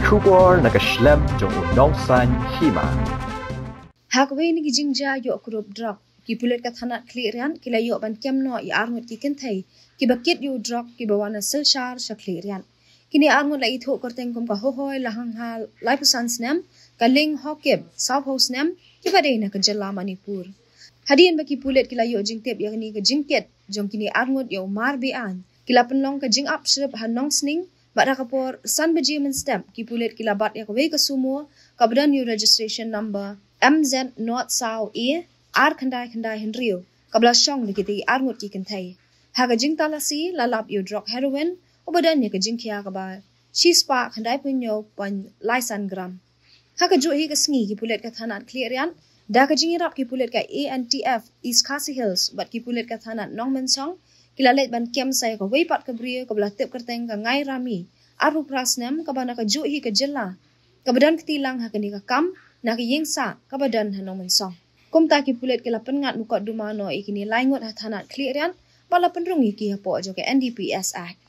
Kubor nakaslem jong udongsan Hima. Hakwe ni gijingja yo grup Drok ki pulet ka thanat klirian ki la yo ban kemno I Ngut ki Kynthei ki bakit yo Drok ki bawana silshar sha klirian kini Ngut la itho korteng kum ka hohoi la hanghal lai pusan snem ka ling hokeb south house nem ki bade na ka jalla Manipur hadien baki pulet ki la yo jingtep ya ni ka jingket jong kini Ngut yo mar bi an ki la penlong ka jing up shrep hanong sning Bada kapor san bejimen stem ki pulet ki labat ya kwe ka sumo kabdan new registration number MZ North South E R Kynthei Henrio kabla shong ni kiti Ngut ki Kynthei haga jing talasi lalap yo Drok heroin obadan ni ka jing Khia ka ba chi spa Kynthei punyo pan laisan gram haga jo hi ka sngi ki pulet ka thanat clearian da ka jing rap ki pulet ka ANTF East Khasi Hills bat ki pulet ka thanat nongmen song kilalet ban kem sai ka weipat ka bria ka bla tep kerteng ka ngai rami aru prasnem ka bana ka ju hi ka jilla ka badan ktilang ha kani ka kam na ki yingsa ka badan hanong mensong kumta ki pulet ke lapan ngat muka dumano ikini laingot ha thanat clearian bala penrungi ki hapo jo ke NDPS Act